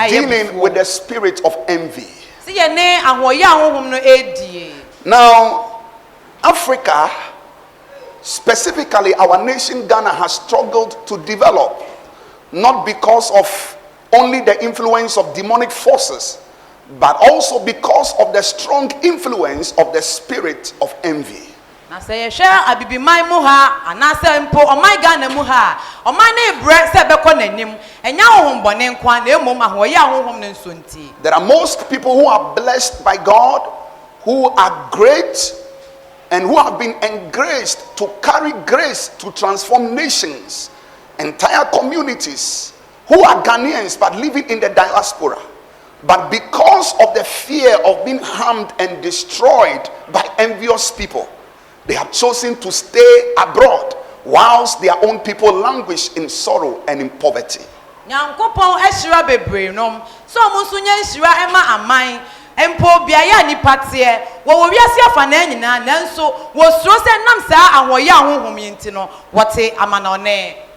dealing with the spirit of envy. Now, Africa, specifically our nation Ghana, has struggled to develop, not because of only the influence of demonic forces, but also because of the strong influence of the spirit of envy. There are most people who are blessed by God, who are great, and who have been engraced to carry grace to transform nations, entire communities, who are Ghanaians but living in the diaspora. But because of the fear of being harmed and destroyed by envious people, they have chosen to stay abroad whilst their own people languish in sorrow and in poverty.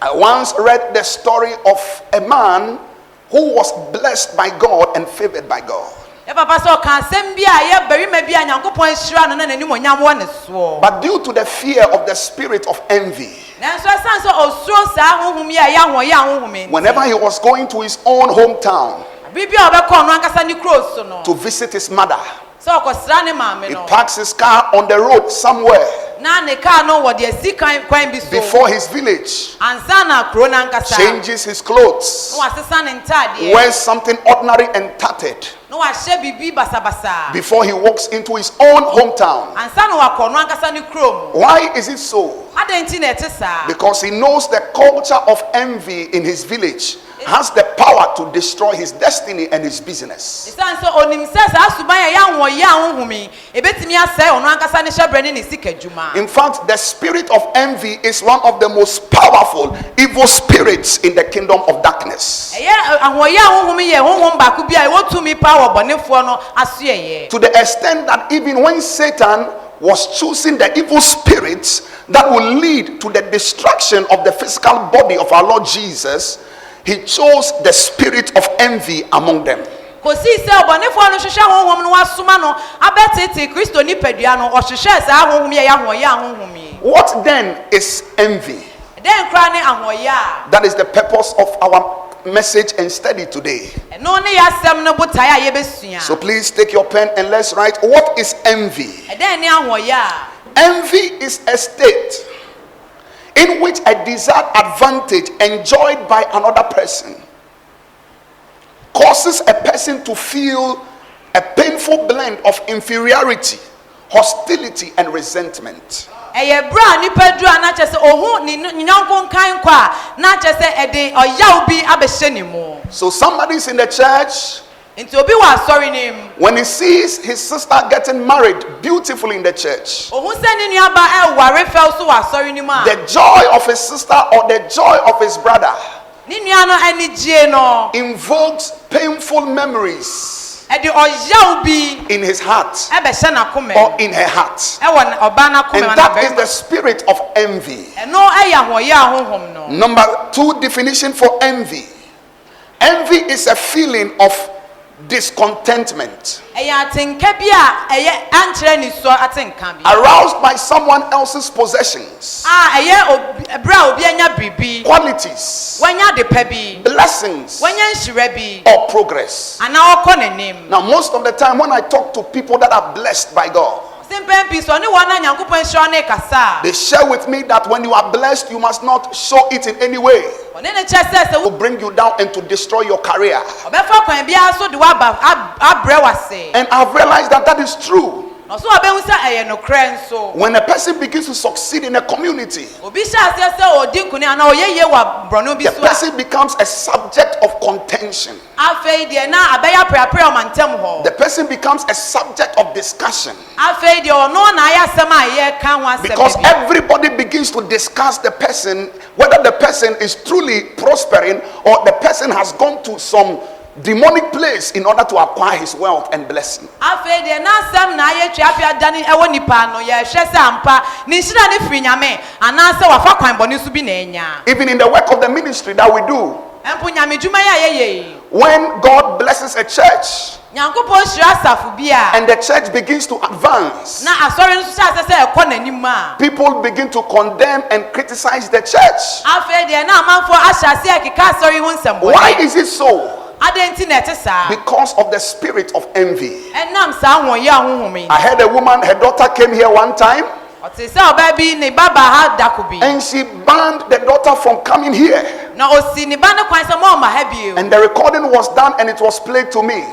I once read the story of a man who was blessed by God and favored by God. But due to the fear of the spirit of envy, whenever he was going to his own hometown to visit his mother, he parks his car on the road somewhere before his village, changes his clothes, wears something ordinary and tattered before he walks into his own hometown. Why is it so? Because he knows the culture of envy in his village has the power to destroy his destiny and his business. In fact, the spirit of envy is one of the most powerful evil spirits in the kingdom of darkness. To the extent that even when Satan was choosing the evil spirits that will lead to the destruction of the physical body of our Lord Jesus, he chose the spirit of envy among them. What then is envy? That is the purpose of our message and study today. So please take your pen and let's write, what is envy? Envy is a state in which a desired advantage enjoyed by another person causes a person to feel a painful blend of inferiority, hostility, and resentment. So somebody's in the church, when he sees his sister getting married beautifully in the church, the joy of his sister or the joy of his brother invokes painful memories in his heart or in her heart. And that is the spirit of envy. Number 2 definition for envy. Envy is a feeling of discontentment aroused by someone else's possessions, qualities, blessings, or progress. Now, most of the time when I talk to people that are blessed by God, they share with me that when you are blessed, you must not show it in any way to bring you down and to destroy your career. And I've realized that is true. When a person begins to succeed in a community, the person becomes a subject of contention. The person becomes a subject of discussion. Because everybody begins to discuss the person, whether the person is truly prospering or the person has gone to some demonic place in order to acquire his wealth and blessing. Even in the work of the ministry that we do, when God blesses a church and the church begins to advance, people begin to condemn and criticize the church. Why is it so? Because of the spirit of envy. I heard a woman, her daughter came here one time, and she banned the daughter from coming here. And the recording was done and it was played to me.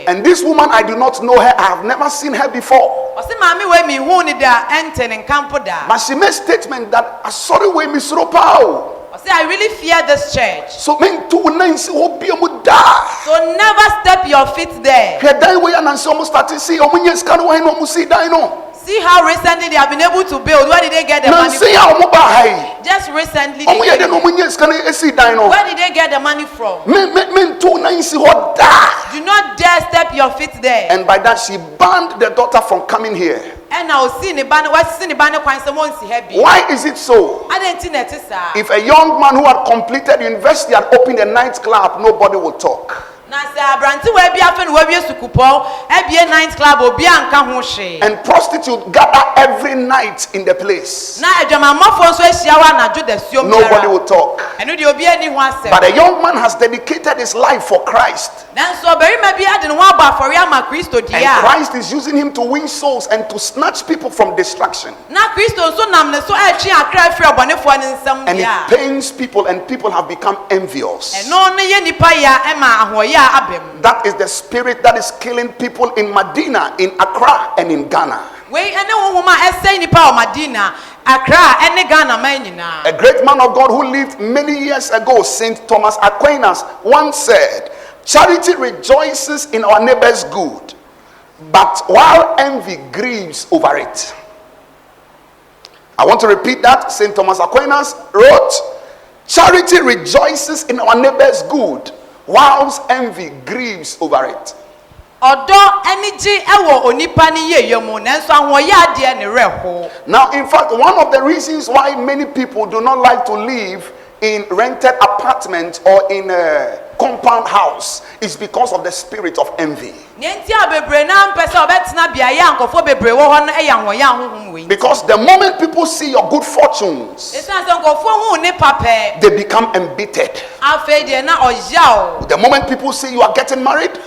And this woman, I do not know her. I have never seen her before. But she made a statement that I sorry we miss Ropao. I really fear this church. So never step your feet there. See how recently they have been able to build. Where did they get the money from? Just recently. Where did they get the money from? Do not dare step your feet there. And by that she banned the daughter from coming here. Why is it so? If a young man who had completed university had opened a nightclub, nobody will talk. And prostitutes gather every night in the place. Nobody will talk. But a young man has dedicated his life for Christ. And Christ is using him to win souls and to snatch people from destruction. And it pains people, and people have become envious. That is the spirit that is killing people in Medina, in Accra, and in Ghana. A great man of God who lived many years ago, St. Thomas Aquinas, once said, "Charity rejoices in our neighbor's good, but while envy grieves over it." I want to repeat that. St. Thomas Aquinas wrote, "Charity rejoices in our neighbor's good, whilst envy grieves over it." Now, in fact, one of the reasons why many people do not like to live in rented apartments or in a compound house is because of the spirit of envy. Because the moment people see your good fortunes, they become embittered. The moment people see you are getting married,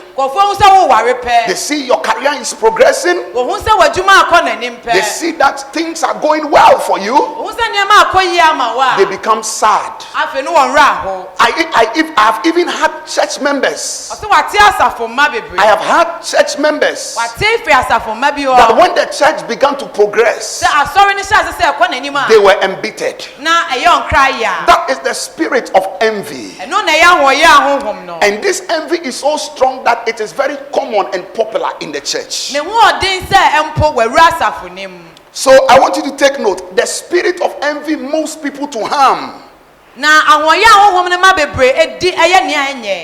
they see your career is progressing, they see that things are going well for you, they become sad. I've even had church members. I have had church members that when the church began to progress, they were embittered. That is the spirit of envy. And this envy is so strong that it is very common and popular in the church. So I want you to take note. The spirit of envy moves people to harm,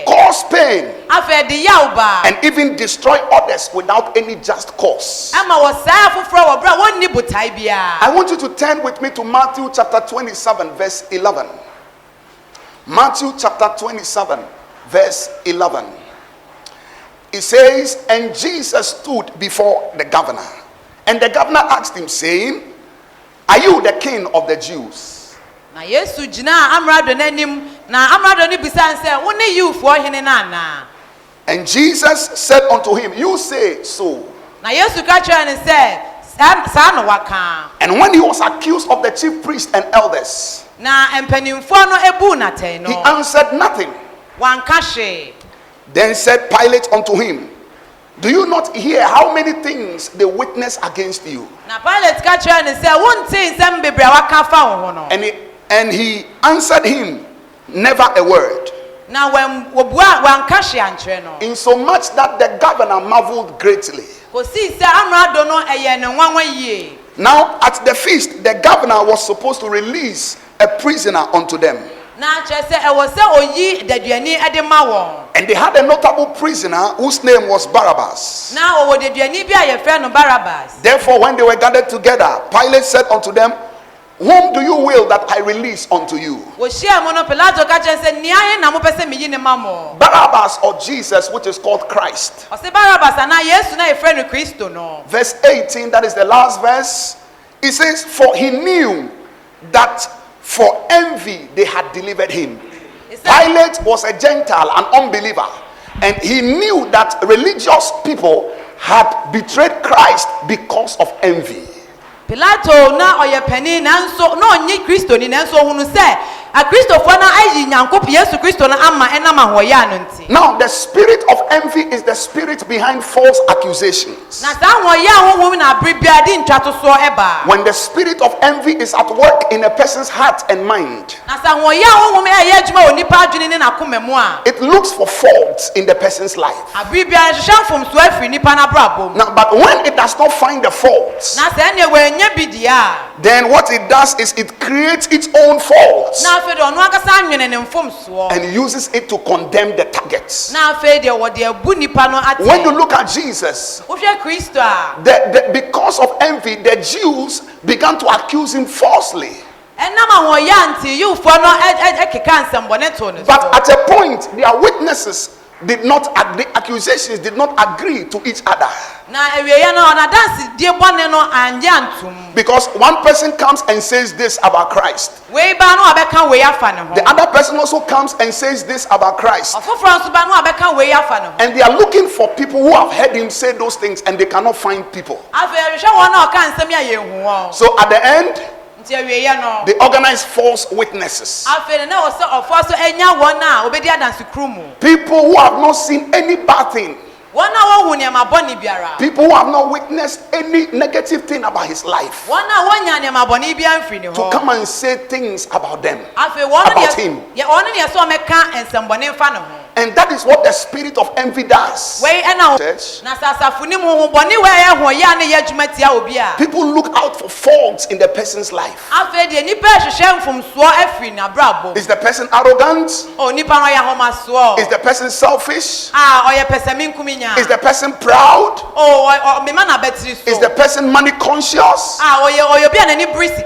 cause pain, and even destroy others without any just cause. I want you to turn with me to Matthew chapter 27 verse 11. Matthew chapter 27 verse 11. It says, "And Jesus stood before the governor, and the governor asked him, saying, 'Are you the king of the Jews?' And Jesus said unto him, 'You say so.' And when he was accused of the chief priests and elders, he answered nothing. Then said Pilate unto him, 'Do you not hear how many things they witness against you?' And he answered him, 'Never a word.' Insomuch that the governor marveled greatly. Now at the feast, the governor was supposed to release a prisoner unto them. And they had a notable prisoner whose name was Barabbas. Therefore, when they were gathered together, Pilate said unto them, Whom do you will that I release unto you? Barabbas or Jesus, which is called Christ? Verse 18, that is the last verse. It says, for he knew that for envy they had delivered him. Pilate was a Gentile, an unbeliever, and he knew that religious people had betrayed Christ because of envy. Pilato na oyepeni nanso na onye Kristo ni nanso hunu se a Kristofo na ayi Nyankopon Yesu Kristo na ama enama hoya no nti. Now the spirit of envy is the spirit behind false accusations. Na sa hoya honhom na bribia di ntwato so eba. When the spirit of envy is at work in a person's heart and mind, na sa hoya honhom eye adwuma onipa adwene ne na komemu a, it looks for faults in the person's life. Abribia hwehwamfom so afri nipa na brabom. Now but when it does not find the faults, na sa ne wanya bidia, then what it does is it creates its own faults and uses it to condemn the targets. When you look at Jesus, because of envy, the Jews began to accuse him falsely. But at a point, their witnesses did not agree, accusations did not agree to each other. Because one person comes and says this about Christ, the other person also comes and says this about Christ, and they are looking for people who have heard him say those things and they cannot find people. So at the end, they organize false witnesses. People who have not seen any bad thing. People who have not witnessed any negative thing about his life, to come and say things about them, about him. And that is what the spirit of envy does. Church. People look out for faults in the person's life. Is the person arrogant? Is the person selfish? Is the person proud? Is the person money conscious?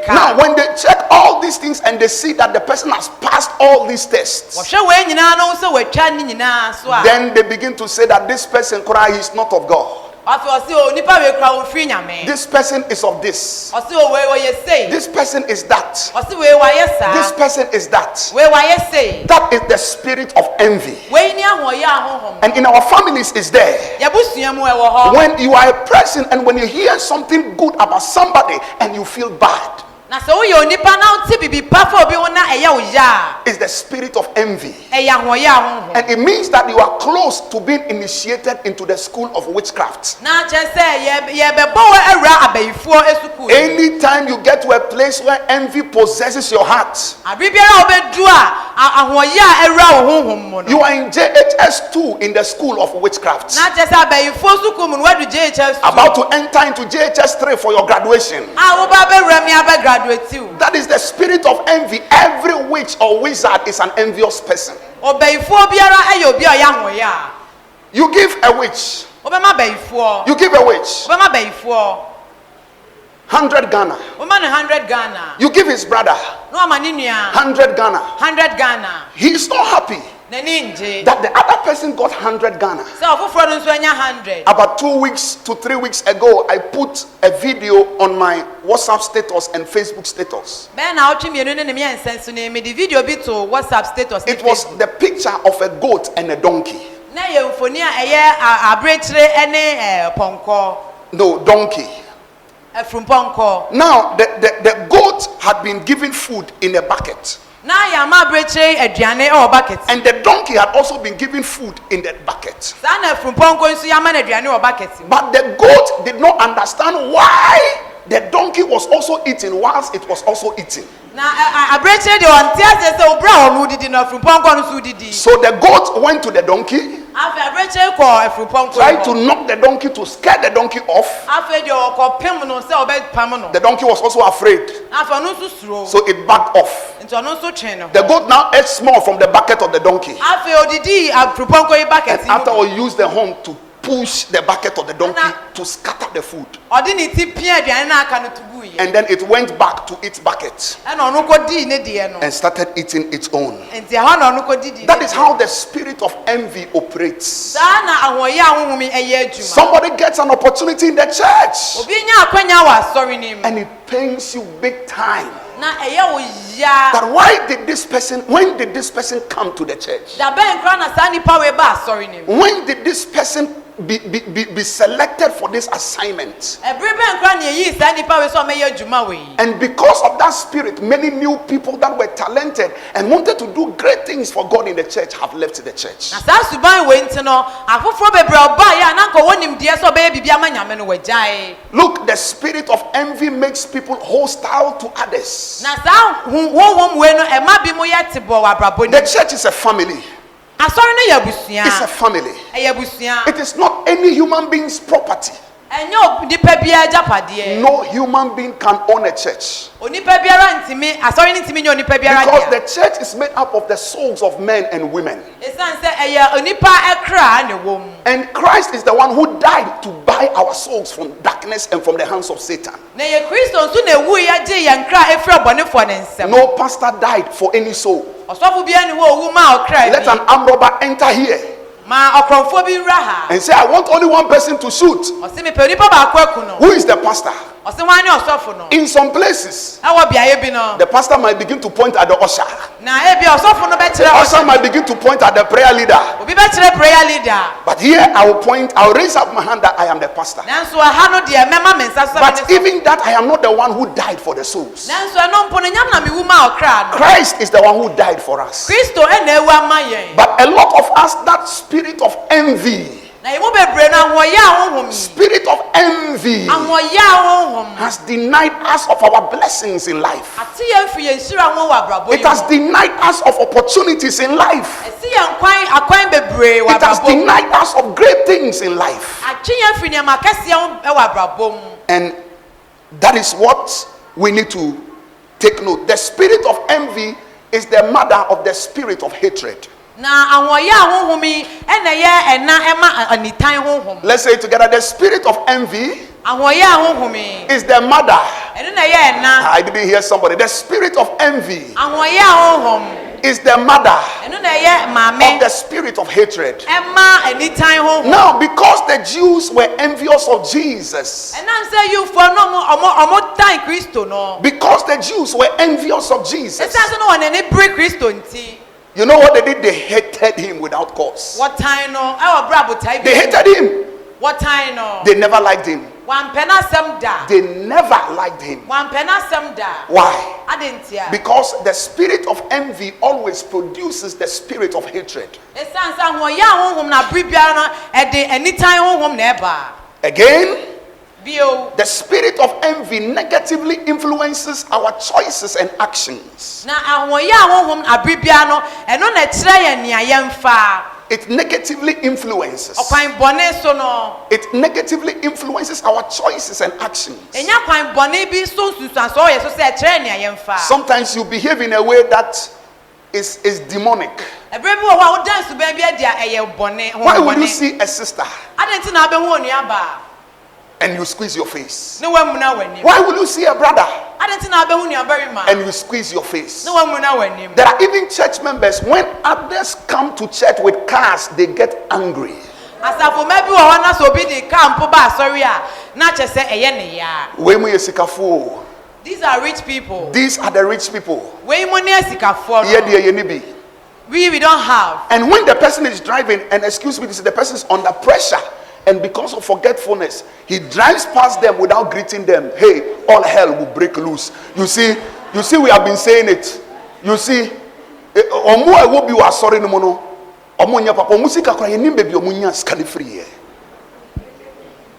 Now when they check all these things and they see that the person has passed all these tests, then they begin to say that this person is not of God. This person is of this. This person is that. This person is that. That is the spirit of envy. And in our families is there. When you are a person and when you hear something good about somebody and you feel bad, it's the spirit of envy. And it means that you are close to being initiated into the school of witchcraft. Anytime you get to a place where envy possesses your heart, you are in JHS2 in the school of witchcraft, about to enter into JHS3 for your graduation. That is the spirit of envy. Every witch or wizard is an envious person. You give a witch. You give a witch 100 Ghana. You give his brother 100 Ghana. He is not happy that the other person got 100 Ghana. About 2 weeks to 3 weeks ago, I put a video on my WhatsApp status and Facebook status. It was the picture of a goat and a donkey. No, donkey. Now, the goat had been given food in a bucket. And the donkey had also been given food in that bucket. But the goat did not understand why the donkey was also eating whilst it was also eating. So the goat went to the donkey, tried to knock the donkey to scare the donkey off. The donkey was also afraid, so it backed off. The goat now ate small from the bucket of the donkey, and after all used the horn to push the bucket of the donkey to scatter the food. And then it went back to its bucket and started eating its own. That is how the spirit of envy operates. Somebody gets an opportunity in the church and it pains you big time. That when did this person come to the church? When did this person be selected for this assignment? And because of that spirit, many new people that were talented and wanted to do great things for God in the church have left the church. Look, the spirit of envy makes people hostile to others. The church is a family. It's a family. It is not any human being's property. No human being can own a church. Because the church is made up of the souls of men and women. And Christ is the one who died to buy our souls from darkness and from the hands of Satan. No pastor died for any soul. Let an armed robber enter here and say, I want only one person to shoot. Who is the pastor? In some places, the pastor might begin to point at the usher. The usher might begin to point at the prayer leader. But here I will raise up my hand that I am the pastor. But even that, I am not the one who died for the souls. Christ is the one who died for us. But a lot of us, that spirit of envy, spirit of envy has denied us of our blessings in life. It has denied us of opportunities in life. It has denied us of great things in life. And that is what we need to take note. The spirit of envy is the mother of the spirit of hatred. Let's say it together. The spirit of envy is the mother. I didn't hear somebody. The spirit of envy is the mother of the spirit of hatred. Now, because the Jews were envious of Jesus, because the Jews were envious of Jesus, you know what they did? They hated him without cause. They hated him. They never liked him. They never liked him. Why? Because the spirit of envy always produces the spirit of hatred. Again, the spirit of envy negatively influences our choices and actions. It negatively influences. It negatively influences our choices and actions. Sometimes you behave in a way that is demonic. Why would you see a sister and you squeeze your face? Why will you see a brother and you squeeze your face? There are even church members, when others come to church with cars, they get angry. These are rich people. These are the rich people. We don't have. And when the person is driving, and excuse me, the person is under pressure, and because of forgetfulness, he drives past them without greeting them. Hey, all hell will break loose. You see, we have been saying it. You see, I will be sorry no more. Omunya papa musika kwa yenim baby omunya skali free.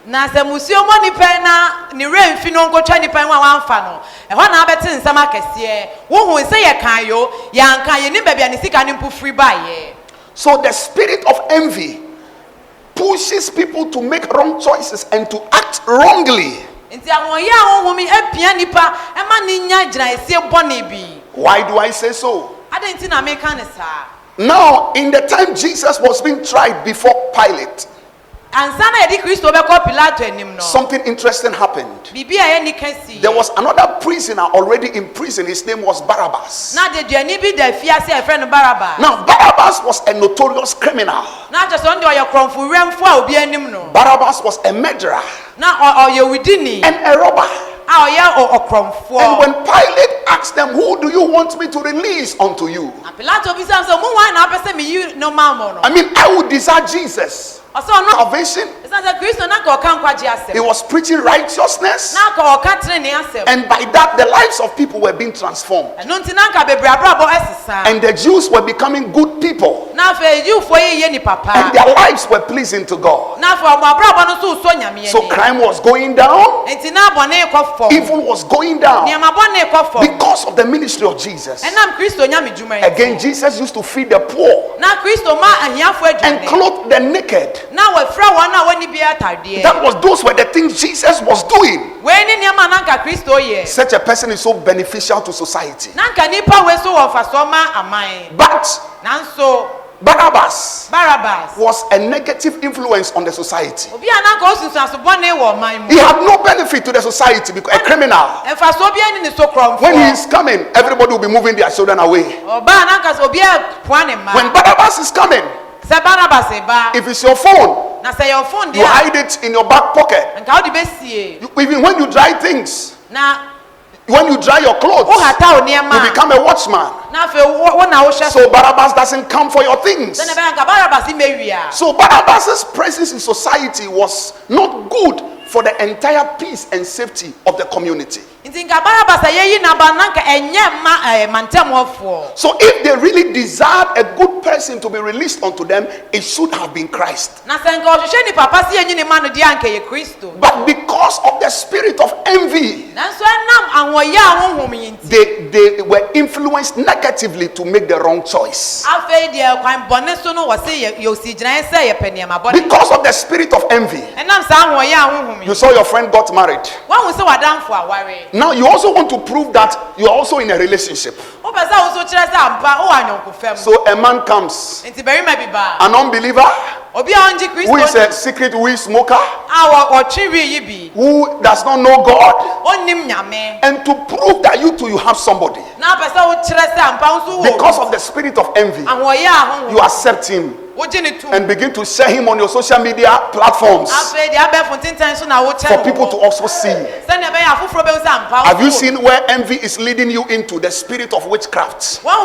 Na se musio mo ni pe na ni remfi no nkotwa ni pe nwa wanfa no. E ho na abeti nsam akese. Wo hu se ye kan yo, ya nkan yenim baby ani sika ni mpu free buy ye. So the spirit of envy pushes people to make wrong choices and to act wrongly. Why do I say so? Now, in the time Jesus was being tried before Pilate, something interesting happened. There was another prisoner already in prison. His name was Barabbas. Now, Barabbas was a notorious criminal. Barabbas was a murderer and a robber. And when Pilate asked them, "Who do you want me to release unto you?" I mean, I would desire Jesus. Salvation. He was preaching righteousness, and by that the lives of people were being transformed, and the Jews were becoming good people, and their lives were pleasing to God. So crime was going down, evil was going down because of the ministry of Jesus. Again, Jesus used to feed the poor and clothe the naked. That was those were the things Jesus was doing. Such a person is so beneficial to society. But Barabbas was a negative influence on the society. He had no benefit to the society because a criminal. When he is coming, everybody will be moving their children away. When Barabbas is coming, if it's your phone, you hide it in your back pocket. Even when you dry things, when you dry your clothes, you become a watchman. So Barabbas doesn't come for your things. So Barabbas' presence in society was not good for the entire peace and safety of the community. So if they really desired a good person to be released unto them, it should have been Christ. But because of the spirit of envy, they were influenced negatively to make the wrong choice. Because of the spirit of envy, you saw your friend got married. Now you also want to prove that you are also in a relationship. So a man comes, an unbeliever, who is a secret weed smoker, who does not know God, and to prove that you have somebody, because of the spirit of envy, you accept him and begin to share him on your social media platforms for people to also see. Have you seen where envy is leading you into? The spirit of witchcraft. Because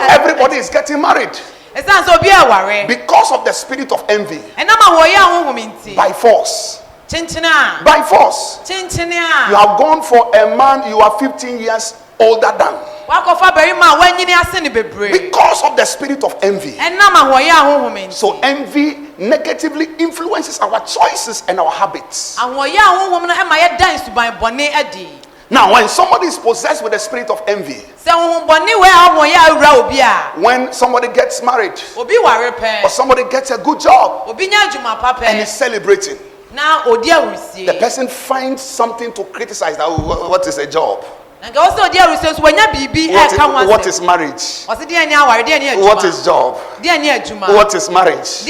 everybody is getting married because of the spirit of envy, by force. By force. You have gone for a man you are 15 years older than, because of the spirit of envy. So envy negatively influences our choices and our habits. Now, when somebody is possessed with the spirit of envy, when somebody gets married, or somebody gets a good job and is celebrating, the person finds something to criticize. That, what is a job? What is marriage? What is job? What is marriage?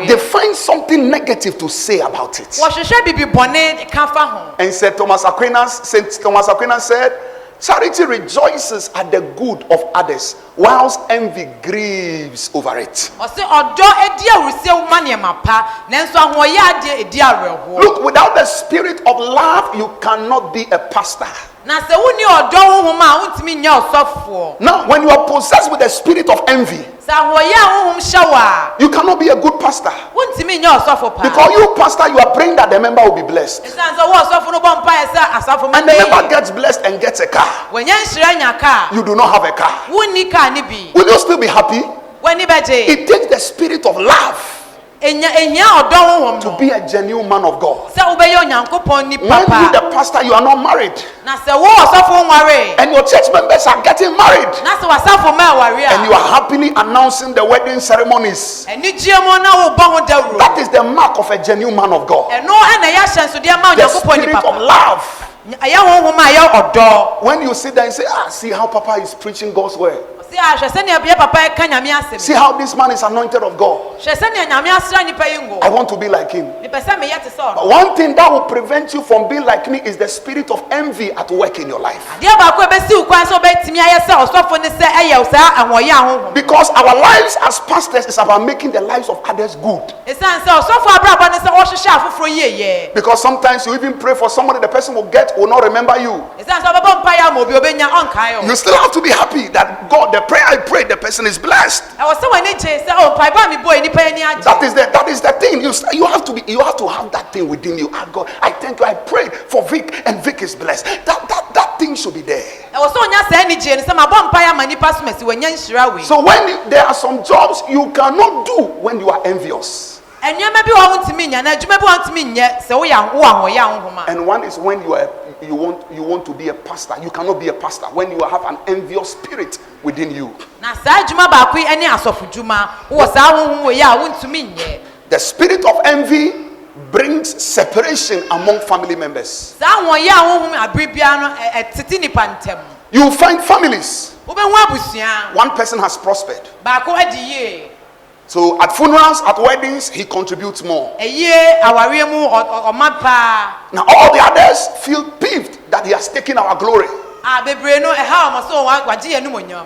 They find something negative to say about it. And Saint Thomas Aquinas said, charity rejoices at the good of others, whilst envy grieves over it. Look, without the spirit of love, you cannot be a pastor. Now, when you are possessed with the spirit of envy, you cannot be a good pastor. Because you, pastor, you are praying that the member will be blessed. And the member gets blessed and gets a car. You do not have a car. Will you still be happy? It takes the spirit of love to be a genuine man of God. When you, the pastor, you are not married, and your church members are getting married, and you are happily announcing the wedding ceremonies, that is the mark of a genuine man of God. The spirit of love. When you sit there and say, see how Papa is preaching God's word, See how this man is anointed of God. I want to be like him. But one thing that will prevent you from being like me is the spirit of envy at work in your life. Because our lives as pastors is about making the lives of others good. Because sometimes you even pray for somebody, the person will not remember you. You still have to be happy that God, the prayer I prayed, the person is blessed. That is the thing. You have to have that thing within you. Ah, God, I thank you. I prayed for Vic, and Vic is blessed. That thing should be there. So when there are some jobs you cannot do when you are envious. And one is when you want to be a pastor. You cannot be a pastor when you have an envious spirit within you. The spirit of envy brings separation among family members. You find families. One person has prospered. So at funerals, at weddings, he contributes more. Now all the others feel peeved that he has taken our glory.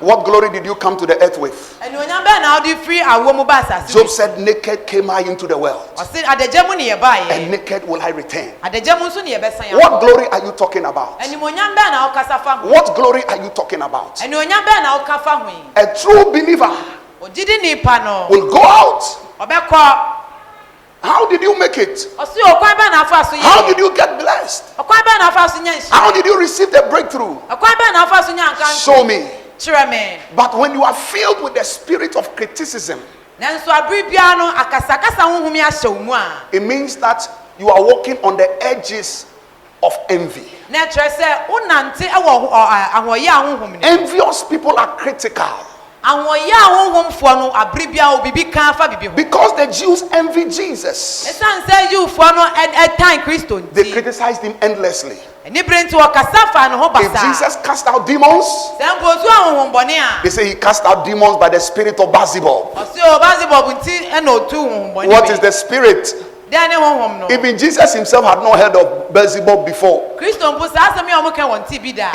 What glory did you come to the earth with? Job said, naked came I into the world, and naked will I return. What glory are you talking about? What glory are you talking about? A true believer will go out. How did you make it? How did you get blessed? How did you receive the breakthrough? Show me. But when you are filled with the spirit of criticism, it means that you are walking on the edges of envy. Envious people are critical. Because the Jews envy Jesus, they criticized him endlessly. If Jesus cast out demons, they say he cast out demons by the spirit of Beelzebub. What is the spirit? Even Jesus himself had not heard of Beelzebub before. He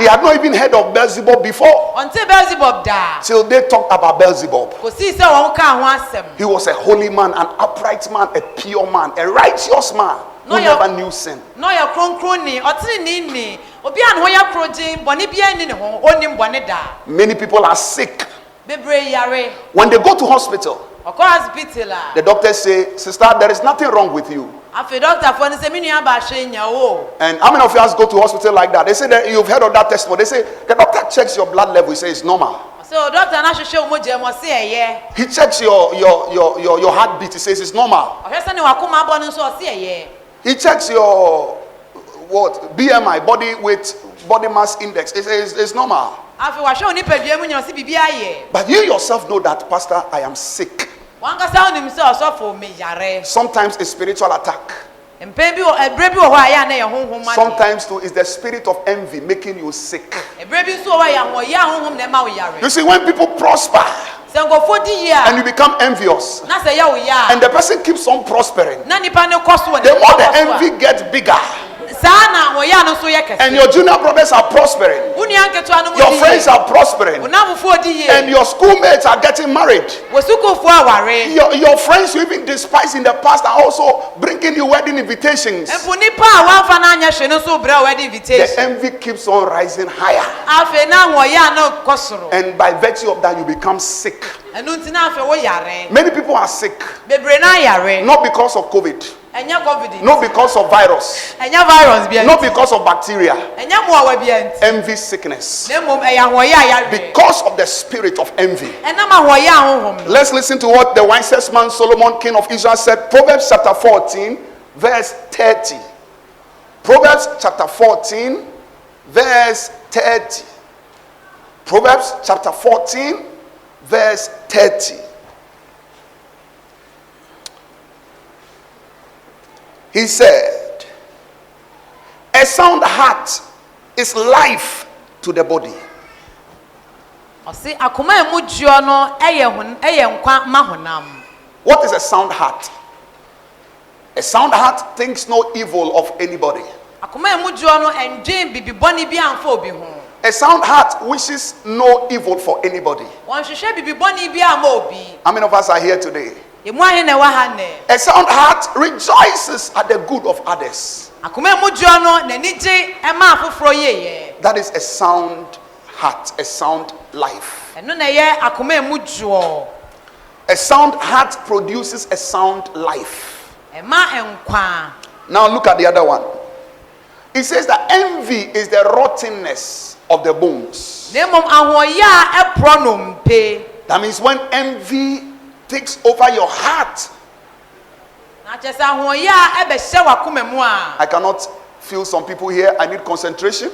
had not even heard of Beelzebub before. Till they talked about Beelzebub. He was a holy man, an upright man, a pure man, a righteous man who never knew sin. Many people are sick. When they go to hospital, the doctors say, sister, there is nothing wrong with you. And how many of you guys go to hospital like that? They say that you've heard of that testimony. They say the doctor checks your blood level. He says it's normal. He checks your heartbeat. He says it's normal. He checks your BMI, body weight, body mass index. He says it's normal. But you yourself know that, Pastor, I am sick. Sometimes a spiritual attack. Sometimes too is the spirit of envy making you sick. You see, when people prosper and you become envious, and the person keeps on prospering, the more the envy gets bigger. And your junior brothers are prospering. Your friends are prospering. And your schoolmates are getting married. Your friends you even despised in the past are also bringing you wedding invitations. The envy keeps on rising higher. And by virtue of that, you become sick. Many people are sick. Not because of COVID. Not because of virus. Not because of bacteria. Envy sickness. Because of the spirit of envy. Let's listen to what the wisest man Solomon, king of Israel, said. Proverbs chapter 14 verse 30. Proverbs chapter 14 verse 30. Proverbs chapter 14 verse 30. He said, a sound heart is life to the body. Ɔse akoma emu duo no ɛyɛ nkwa mahonam. What is a sound heart? A sound heart thinks no evil of anybody. Akoma emu duo no endwen bibi bɔne bi amfa obi ho. A sound heart wishes no evil for anybody. Wɔnhwehwɛ bibi bɔne bi ama obi. How many of us are here today? Emu ahe na ɛwɔ ha nnɛ. A sound heart rejoices at the good of others. Akoma emu duo no n'ani gye ɛma afoforo yeye. That is a sound heart, a sound life. Ɛno na ɛyɛ akoma emu duo. A sound heart produces a sound life. Ɛma nkwa. Now look at the other one. It says that envy is the rottenness of the bones. Nemom ahoya ɛporɔ no mpe. That means when envy takes over your heart. Na kyerɛ sɛ ahoya ɛbɛhyɛ w'akoma mu a. I cannot feel some people here. I need concentration.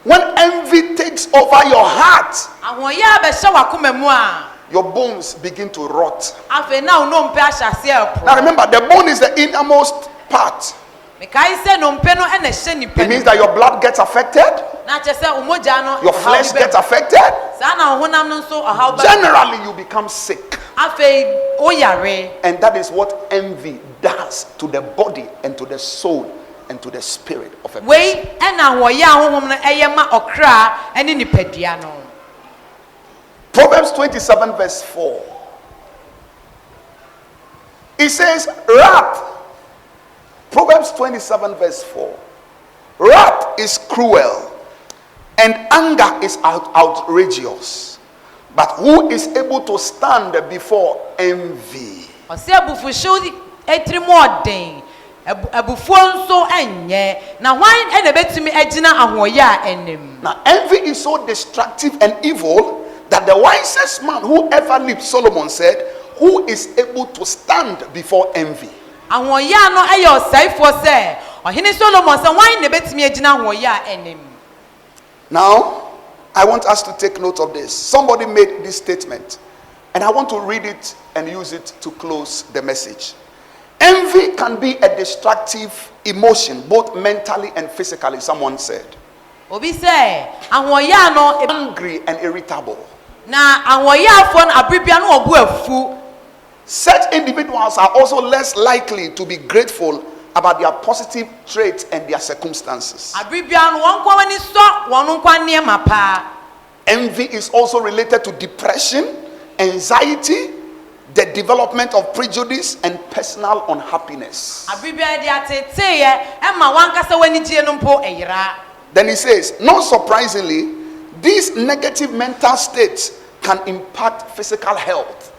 When envy takes over your heart, ahoya ɛbɛhyɛ w'akoma mu a. your bones begin to rot. Afei na ono mpe ahyɛ ase ɛporɔ. Now remember, the bone is the innermost part. Mekai sɛ no mpe no ɛna ɛhyɛ nipa. It means that your blood gets affected, Na kyerɛ sɛ omogya no. your flesh gets affected. Saa na honam no nso ɔhaw bɛ. Generally, you become sick. Afei oyare. And that is what envy does to the body and to the soul and to the spirit of a person. Wei ɛna ahoya honhom no ɛyɛ ma ɔkra ɛne nipadua no. Proverbs 27 verse 4. It says, wrath. Proverbs 27 verse 4. Wrath is cruel and anger is outrageous. But who is able to stand before envy? Ɔsɛ abufuhyew etiri mu ɔden. Abufuo nso ɛnyɛ. Na hwan ɛna betumi agyina ahoya anim? Now envy is so destructive and evil that the wisest man who ever lived, Solomon, said, who is able to stand before envy? Ahoya no ɛyɛ ɔsɛefoɔ sɛ ɔhene Solomon sɛ hwan na betumi agyina ahoya anim? Now, I want us to take note of this. Somebody made this statement, and I want to read it and use it to close the message. Envy can be a destructive emotion, both mentally and physically, someone said. Obi sɛ ahoya no Angry and irritable. na ahoyafoɔ no abribia no ɔbu afu. Such individuals are also less likely to be grateful about their positive traits and their circumstances. Abribia no wɔn nkwa wani sɔ wɔn nkwa nneɛma paa. Envy is also related to depression, anxiety, the development of prejudice, and personal unhappiness. Abribia di ateteyɛ ɛma wankasa wani gye no mpo ɛyera. Then he says, not surprisingly, these negative mental states can impact physical health.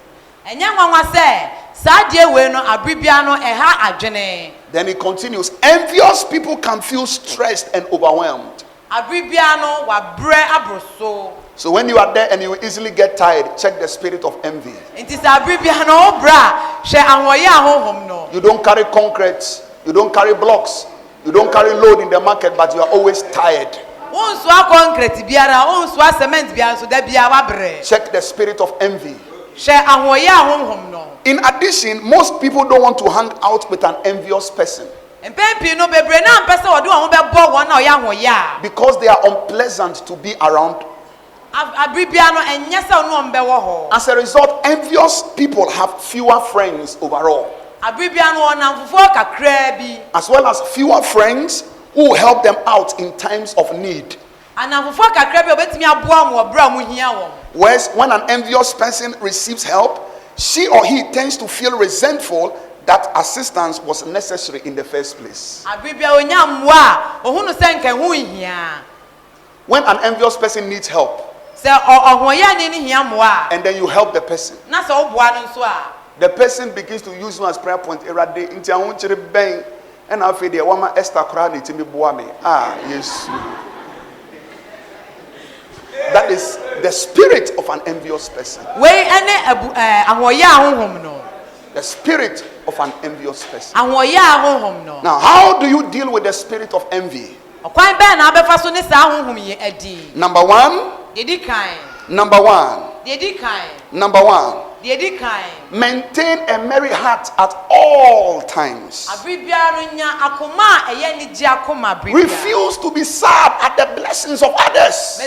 Ɛnyɛ nwanwa sɛ saa deɛ wei no abribia no ɛha adwene. Then he continues, envious people can feel stressed and overwhelmed. Abribia no wabrɛ abroso. So when you are there and you easily get tired, check the spirit of envy. Nti sɛ abribia no obra hwɛ ahoya ahohom no. You don't carry concrete, you don't carry blocks, you don't carry load in the market, but you are always tired. Onsua concrete biara, onsua cement biara so da bia wabrɛ. Check the spirit of envy. Hwɛ ahoya ahohom no. In addition, most people don't want to hang out with an envious person Mpempi no bebre na mpɛ sɛ wɔde wɔn bɛbɔ wɔn na ɔyɛ ahoya. because they are unpleasant to be around. Abribia no ɛnyɛ sɛ ɔno ɔmbɛwɔ hɔ. As a result, envious people have fewer friends overall, Abribia no ɔnam fufuo kakraa bi. as well as fewer friends who help them out in times of need. Anam fufuo kakraa bi obetumi aboa mo ɔbra mo hia wɔn. Whereas when an envious person receives help, she or he tends to feel resentful that assistance was necessary in the first place. Abribia onya mmoa ohunu sɛ nka hu hia. When an envious person needs help, Sɛ ɔhoya ne hia mmoa. and then you help the person, Na sɛ ɔboa no nso a. the person begins to use you as prayer point. Erade nti ahun kyere bɛn ɛna afei deɛ wama Esther koraa na etimi boa me. Yes. That is the spirit of an envious person. Wei ɛne ahoya ahohom no. The spirit of an envious person. Ahoya ahohom no. Now, how do you deal with the spirit of envy? Ɔkwan bɛn na abɛfa so ne saa ahohom yɛ adi. Number one. Dedi kan. Number one. Dedi kan. Number one. Maintain a merry heart at all times. Refuse to be sad at the blessings of others.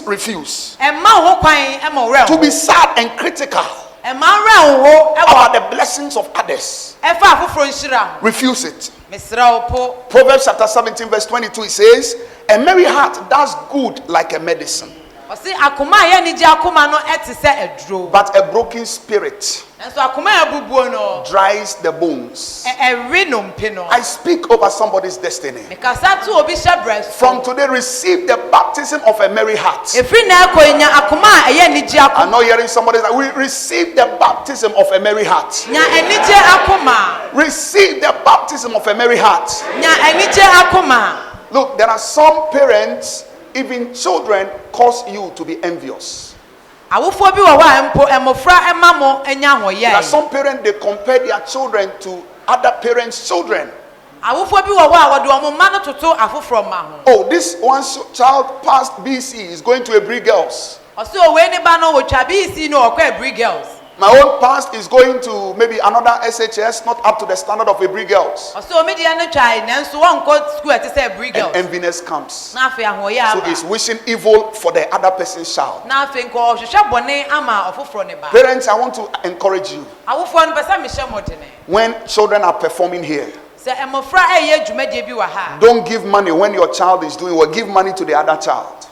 Refuse. To be sad and critical about the blessings of others. Refuse it. Proverbs chapter 17 verse 22, it says, a merry heart does good like a medicine, but a broken spirit dries the bones. I speak over somebody's destiny. From today, receive the baptism of a merry heart. I'm not hearing somebody say, we receive the baptism of a merry heart. Receive the baptism of a merry heart. Look, there are some parents, even children, cause you to be envious. There are some parents, they compare their children to other parents' children. Oh, this one child passed BC is going to a Bree Girls. My own past is going to maybe another SHS, not up to the standard of a Bree Girls. And enviness comes. So he's wishing evil for the other person's child. Parents, I want to encourage you. When children are performing here, don't give money when your child is doing well. Give money to the other child.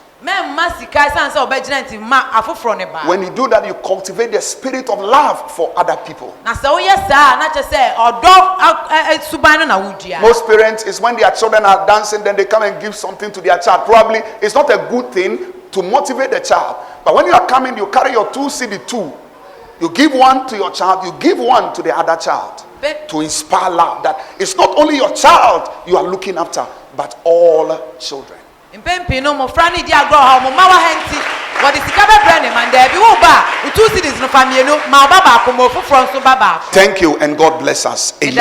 When you do that, you cultivate the spirit of love for other people. Most parents, is when their children are dancing, then they come and give something to their child. Probably it's not a good thing to motivate the child. But when you are coming, you carry your 2 CD2. You give one to your child, you give one to the other child. To inspire love. That it's not only your child you are looking after, but all children. Thank you, and God bless us. Amen.